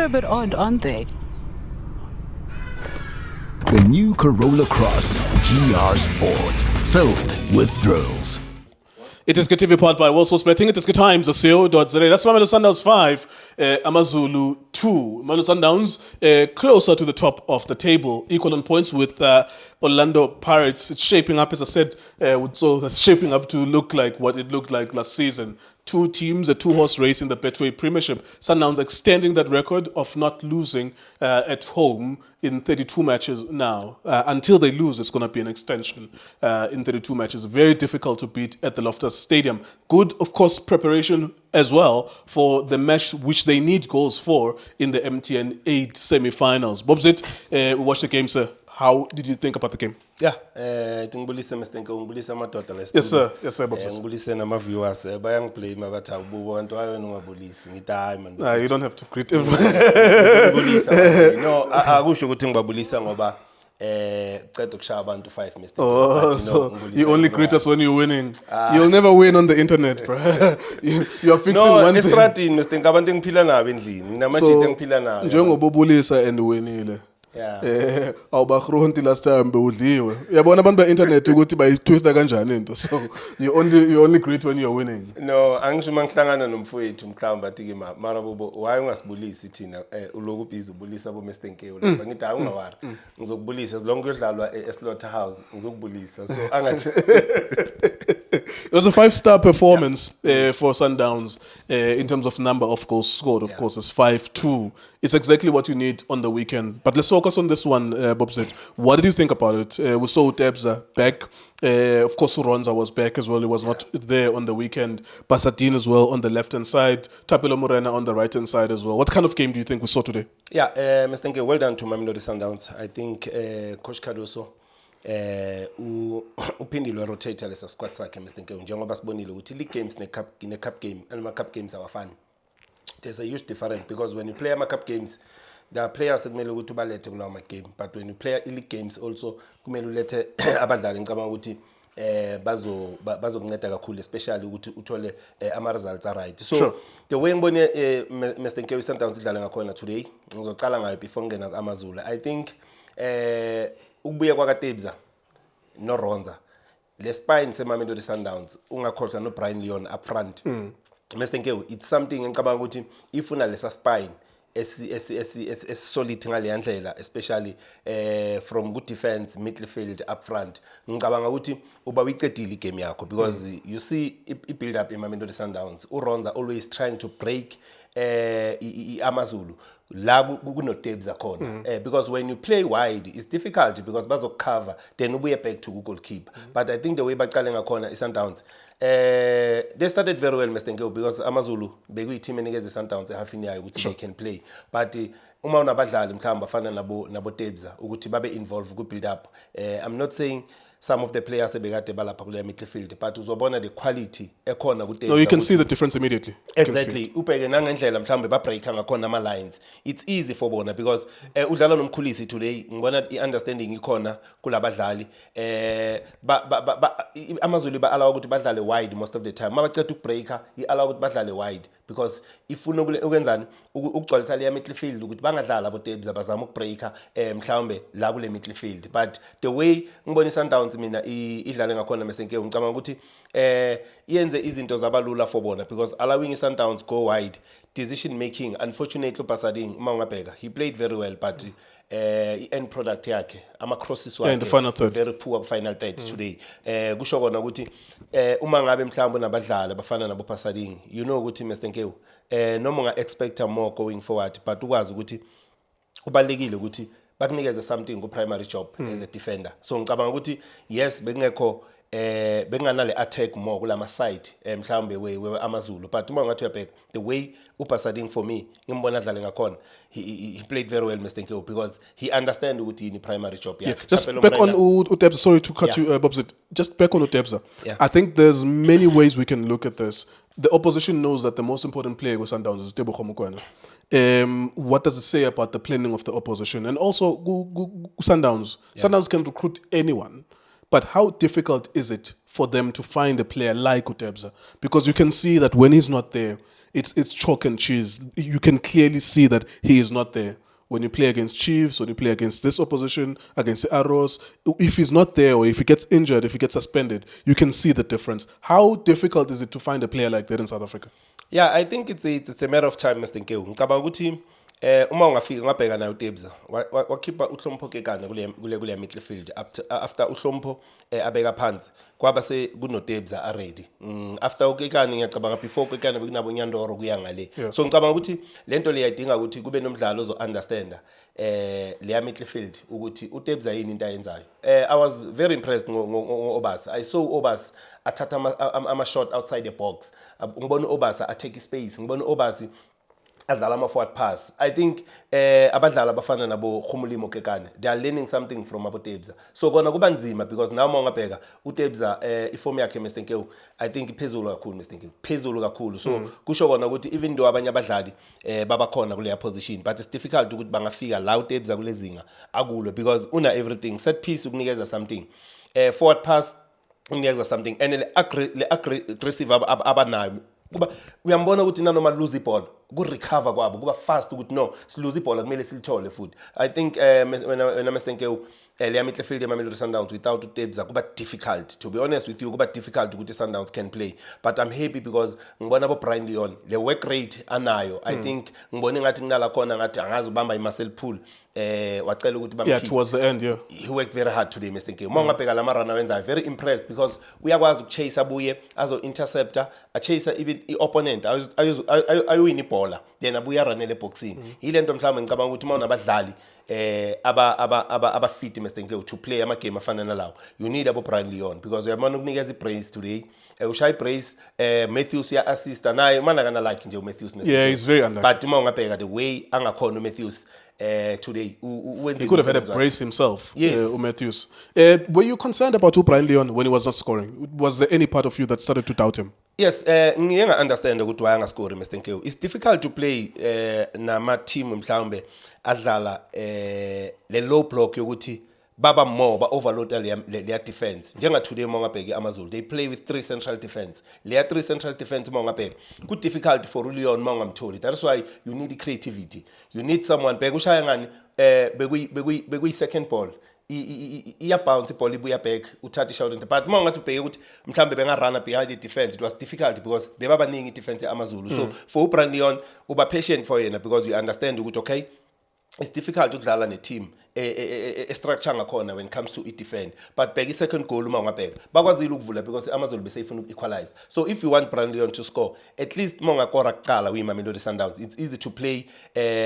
a bit odd, aren't they? The new Corolla Cross GR Sport, filled with thrills. It is good TV powered by World Sports Betting. It is good times. That's Mamelodi Sundowns 5, Amazulu 2. Mamelodi Sundowns closer to the top of the table, equal on points with Orlando Pirates. It's shaping up, as I said, so that's shaping up to look like what it looked like last season. Two teams, a two-horse race in the Betway Premiership. Sundowns extending that record of not losing at home in 32 matches now. Until they lose, it's going to be an extension in 32 matches. Very difficult to beat at the Loftus Stadium. Good, of course, preparation as well for the match which they need goals for in the MTN 8 semi-finals. Bobzit, we watched the game, sir. How did you think about the game? Yeah, ngibulise Mr. Nko, ngibulise amadoda la. Yes sir, Bobzit. Ngibulise nama viewers bayangiplay mabathi awubuka abantu ayo ungabulisi ngithi hayi man. You don't have to greet everyone. Ngibulisa. No, akusho ukuthi ngibabulisa ngoba ceda ukushaya abantu 5 Mr. Oh, so you only greet us when you're winning. You'll never win on the internet, bro. You're fixing one thing. No, estradini Mr. Nko abantu engiphila nabo endlini. Nginamajita engiphila nawo. Njengobubulisa and winile. Yeah. Awubakhronti last time bewudliwe. Uyabona abantu be-internet ukuthi bayitwista kanjani into. So you only greet when you're winning. No, angisho mangihlangana nomfowethu mhlawumbe athi ke mara bobo why ungasibulisi thina uloku busy ubulisa bo Mr. Nkewu lapha ngithi awungawari. Ngizokubulisa as long kuyodlalwa eSlaughterhouse ngizokubulisa. So angathi It was a 5-star performance for Sundowns in terms of number of goals scored. Of course, it's 5-2. It's exactly what you need on the weekend. But let's focus on this one, Bobzit. What did you think about it? We saw Debza back. Of course, Ronza was back as well. He was not there on the weekend. Basadine as well on the left-hand side. Tapelo Morena on the right-hand side as well. What kind of game do you think we saw today? Yeah, Mr. Nkewu, well done to Mamelodi Sundowns. I think Coach Cardoso uphindile rotate lesa squad sakhe Mr. Nkewu njengoba sibonile ukuthi league games ne cup game and cup games awafani. There's a huge difference because when you play cup games there are players ekumele ukuthi ubalethe kulawo game, but when you play league games also kumele ulethe abadlali ngicabanga ukuthi bazokunceda kakhulu especially ukuthi uthole ama results are right. So sure. The way ngibone Mr. Nkewu Sundowns idlala ngakhona today ngizocala ngayo before ngena kuAmazulu. I think ukubuya kwaKatebza no Ronza le spine seMamelodi Sundowns ungakhohlwa no Brian Leon up front. Mr. Nkewu, it's something engicabanga ukuthi ifuna lesa spine es solid ngale ndlela especially from good defense midfield up front. Ngicabanga ukuthi uba uyicedile igame yakho because you see I build up eMamelodi Sundowns. uRonza always trying to break Amazulu la kunodebs akhona because when you play wide it's difficult because bazocover then ubuye back to goalkeeper. But I think the way baqale ngakhona iSundowns they started very well Mr. Nkewu because Amazulu bekuyi team enikeze iSundowns ehafini yayo ukuthi they can play, but uma unabadlali mhlawumbe bafana nabo Debza ukuthi babe involved ku build up. I'm not saying some of the players ebekade balapha kule midfield, but uzobona the quality ekhona ku Debza. No, you can see the difference immediately. Exactly. Ubheke nangendlela mhlawumbe ba breaka ngakhona ama lines. It's easy for bona because udlala nomkhulisi today ngibona iunderstanding ikhona kulabadlali. Amazulu ba allow ukuthi badlale wide most of the time. Mabacela ukubreaka allow ukuthi badlale wide because ifuna ukwenzani ukugcwalisa le midfield ukuthi bangadlala abo Debs abazama ukubreaka mhlawumbe la kule midfield. But the way ngibona iSundowns mina idlale ngakhona Mr. Nkewu ngicabanga ukuthi yenze izinto zabalula for bona because allowing iSundowns go wide decision making. Unfortunately Basading uma ungabheka he played very well, but end product yakhe ama crosses wakhe in the final third, very poor final third today. Kusho kona ukuthi uma ngabe mhlawumbe nabadlali bafana nabo Basading you know ukuthi Mr. Nkewu noma unga expect more going forward, but ukwazi ukuthi kubalekile ukuthi bakunikeze something ku primary job as a defender. So ngicabanga ukuthi yes bekungekho benganale attack more kulama side mhlawumbe we Amazulu, but uma ngathi uyabheka the way uPasading for me ngimbona adlale ngakhona he played very well Mr. Nkewu because he understand ukuthi in primary job yakhe. Just back on Utebza, sorry to cut you Bobzit, just back on Utebza. I think there's many ways we can look at this. The opposition knows that the most important player with Sundowns is Tebogo Mokoena. What does it say about the planning of the opposition? And also Sundowns can recruit anyone, but how difficult is it for them to find a player like Utebza? Because you can see that when he's not there, it's chalk and cheese. You can clearly see that he is not there. When you play against Chiefs, when you play against this opposition, against the Arrows, if he's not there or if he gets injured, if he gets suspended, you can see the difference. How difficult is it to find a player like that in South Africa? Yeah, I think it's a matter of time, Mr. Nkeu. Ngicabanga ukuthi uma ungafika ngabheka nayo uTebza wakhipha uHlompo Kekana kule midfield after uHlompo abeka phansi kwaba se kunoTebza already. After uKekana ngiyacabanga before Kekana bekunabo Nyandoro kuya ngale. So ngicabanga ukuthi lento le yadinga ukuthi kube nomdlalo ozo understand leya midfield ukuthi uTebza yini into ayenzayo. I was very impressed ngo-Obasa. I saw Obasa athatha ama shot outside the box. Ngibona Obasa atake space. Ngibona Obasa adlala ama-forward pass. I think abadlala abafana nabo Khumulimo Kekana, they are learning something from uTebza. So kona kuba nzima because now uma ungabheka uTebza iform yakhe Mr. Nkeu, I think iphezulu kakhulu Mr. Nkeu. Phezulu kakhulu. So kusho kona ukuthi even though abanye abadlali baba khona kule position, but it's difficult ukuthi bangafika la uTebza kulezinga akulo because una everything. Set piece ukunikeza something. Forward pass unikeza something and le aggressive abanayo. Kuba uyambona ukuthi nanoma lose iball ku recover kwabo kuba fast ukuthi no silose iball kumele silithole futhi. I think when Mr. Nkeu le midfield Mamelodi Sundowns without uTebza kuba difficult, to be honest with you, kuba difficult ukuthi Sundowns can play, but I'm happy because ngibona abo Brian Leon le work rate anayo. I think ngibona ngathi kunala khona ngathi angazi ubamba iMarcel Pool wacela ukuthi bamkhiphe. Yeah, towards the end, yeah. He worked very hard today, Mr. Nkeu. Uma ngabheka la marana wenza, very impressed because uyakwazi ukuchase abuye azo interceptor, chase even opponent ayoyini ibhola then abuya ranele boxing. Yilento mhlawumbe ngicabanga ukuthi uma unabadlali aba fit Mr. Nkeu to play ama game afana nalawo, you need abo Brian Leon because uyabona ukunikeza ibrace today. Ushay brace Matthews ya assist naye mana kana like nje uMatthews. Yeah, he's very under. But uma ungabheka the way angakhona uMatthews today he could have had a brace himself. Yes. Matthews. Were you concerned about Brian Leon when he was not scoring? Was there any part of you that started to doubt him? Yes, ngiyanga understand ukuthi why angascore Mr. Nkeu. It's difficult to play nama team mhlawumbe adlala le low block yokuthi baba more ba overload le defense. Njenga today mongabheki AmaZulu, they play with 3 central defense. Le 3 central defense mongabheki ku difficult for Leon mongamtholi. That's why you need creativity. You need someone bheka ushaya ngani bekuyi second ball. Iya bounce ball ibuya back uthatha shot into, but mongathi ubheke ukuthi mhlambe bengarana behind the defense. It was difficult because beba baningi defense eAmaZulu. So for Brian Leon uba patient for yena because you understand ukuthi okay, it's difficult to dlala ne team structure ngakhona when it comes to defend, but bheka second goal uma ungabheka bakwazile ukuvula because AmaZulu bese ifuna equalize. So if you want Brian Leon to score, at least mongakora kuqala uyiMamelodi Sundowns, it's easy to play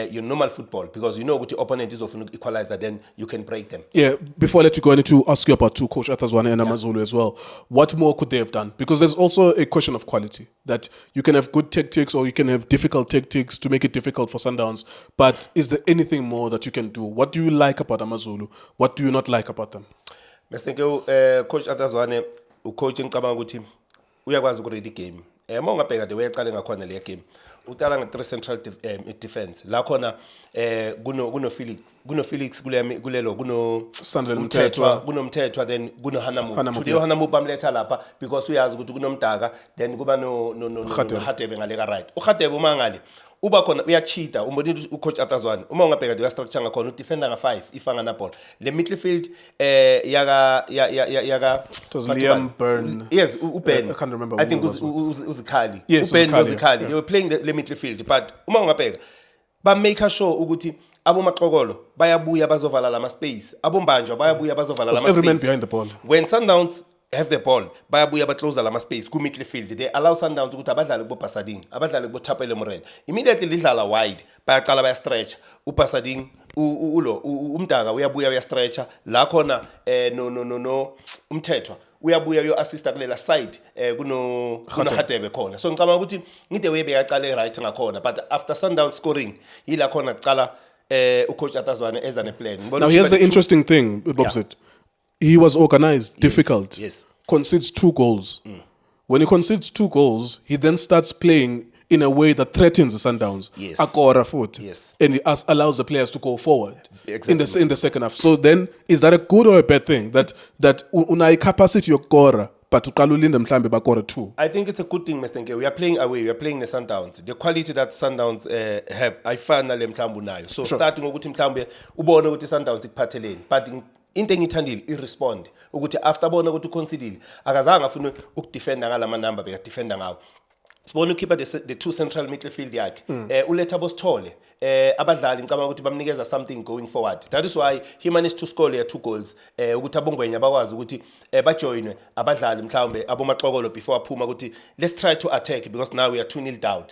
your normal football because you know ukuthi opponent is often equalizer, then you can break them. Yeah, before I let you go, I need to ask you about Coach Atazwane and AmaZulu as well. What more could they have done? Because there's also a question of quality, that you can have good tactics or you can have difficult tactics to make it difficult for Sundowns, but is there anything more that you can do? What do you like about AmaZulu? What do you not like about them? Mr. Nkeu, Coach Atazwane ucoach ngicabanga ukuthi uyakwazi uku-read igame. Uma ungabheka the way aqale ngakhona le game, utala nge-3 central defense la khona kuno Felix kulelo kuno Mthethwa, kunomthethwa, then kuno Hanamu. Today Hanamu bamletha lapha because uyazi ukuthi kunomdaka, then kuba no Hadebe ngale ka right. uHadebe uma ngale uba khona uyacheata. Umbonile ucoach Atazwane uma ungabheka the structure ngakhona udefender nga5 ifanga na ball le midfield yaga Liam Byrne. Yes, uBen. I can't remember. I think uZikhali. Yes, uBen Uzikhali, uZikhali. They were playing the midfield, but uma ungabheka ba make sure ukuthi abo maxokolo bayabuya bazovala lama space, abo mbanjwa bayabuya bazovala lama space. Every man behind the ball. When Sundowns have the ball bayabuya baclose lama space ku midfield, they allow Sundowns ukuthi abadlali kubo Pasading, abadlali kubo Thapelo Morena immediately lidlala wide, bayaqala baya stretch uPasading umdaka uyabuya uya stretcher la khona no umthethwa uyabuya uyo assista kulela side kuno Hadebe khona. So ngicabanga ukuthi ngide way beyaqala right ngakhona, but after Sundown scoring yila khona kuqala ucoach Atazwane eza ne plan. Now here's the interesting thing, Bobsit. He was organized, difficult. Yes. Concedes 2 goals. When he concedes 2 goals, he then starts playing in a way that threatens the Sundowns. Yes. Akora foot. Yes. And he allows the players to go forward. Exactly. In the second half. So then, is that a good or a bad thing? That unai capacity yokora but uqala ulinde mhlambe bakore 2. I think it's a good thing, Mr. Nke. We are playing away. We are playing the Sundowns. The quality that Sundowns have, I find nale mhlambu nayo. So starting ukuthi mhlambe ubone ukuthi Sundowns ikuphatheleni. But into engithandile irespond ukuthi after bona ukuthi uconsider akazange afune ukudefenda ngalama number bekadefenda ngawo. Sibona ukhipha the two central midfield yakhe. Uletha Bosithole. Abadlali ngicabanga ukuthi bamnikeza something going forward. That is why he managed to score there 2 goals. Ukuthi abongwenya bakwazi ukuthi bajoinwe abadlali mhlawumbe abomaxokolo before aphuma ukuthi let's try to attack because now we are 2-0 down.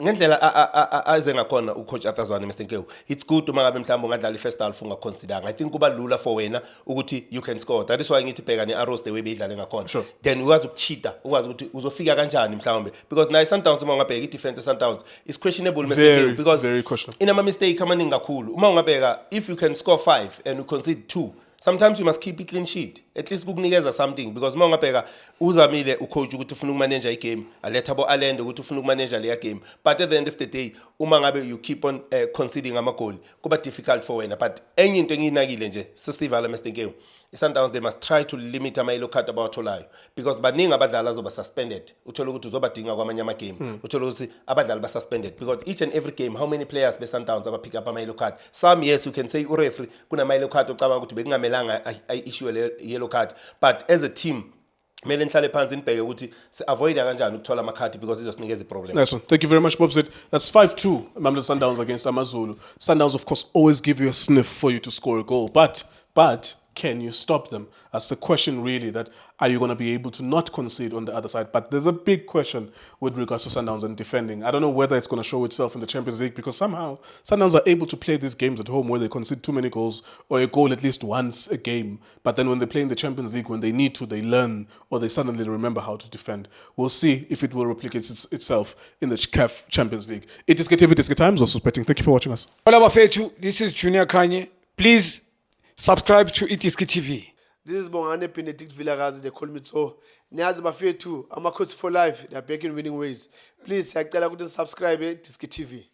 Ngendlela aze ngakhona ucoach Athazwane Mr. Nkewu. It's good uma ngabe mhlawumbe ungadlala first half ungaconsider. I think kuba lula for wena ukuthi you can score. That is why ngithi bheka ne-Arrows the way beyidlale ngakhona. Then ukwazi ukucheater, ukwazi ukuthi uzofika kanjani mhlawumbe because naye Sundowns uma ungabheka i-defense Sundowns is questionable Mr. Nkewu because very questionable. In a mistake amaningi kakhulu. Uma ungabheka if you can score 5 and you concede 2, sometimes you must keep it clean sheet. At least kukunikeza something because uma ungabheka uzamile ucoach ukuthi ufuna ukumanager igame, aletha bo Alende ukuthi ufuna ukumanager leya game. But at the end of the day, uma ngabe you keep on conceding ama goal, kuba difficult for wena. But enye into engiyinakile nje, sisivala Mr. Nkewu. Sundowns they must try to limit ama yellow card abawatholayo because baningi abadlali azoba suspended. Uthola ukuthi uzobadinga kwamanye ama game. Uthola ukuthi abadlali ba suspended because each and every game how many players be Sundowns aba pick up ama yellow card. Some yes you can say ureferee kuna yellow card ocabanga ukuthi bekungamelanga issue le yellow card but as a team kumele nihlale phansi nibheke ukuthi avoid kanjani ukuthola amakhadi because izosinikeza iproblem. Nice one. Thank you very much, Bobzit. That's 5-2, Mamelodi Sundowns against AmaZulu. Sundowns, of course, always give you a sniff for you to score a goal, but can you stop them? That's the question really, that are you going to be able to not concede on the other side? But there's a big question with regards to Sundowns and defending. I don't know whether it's going to show itself in the Champions League because somehow Sundowns are able to play these games at home where they concede too many goals or a goal at least once a game. But then when they play in the Champions League, when they need to, they learn or they suddenly remember how to defend. We'll see if it will replicate itself in the CAF Champions League. It is KTV, it is Times, also betting. Thank you for watching us. Hola Bafethu, this is Junior Kanye. Please subscribe to Itiski TV. This is Bongane Benedict Villagazi, they call me so. Niyazi bafethu, Amakhosi for life, they are back in winning ways. Please, siyacela ukuthi subscribe Itiski TV.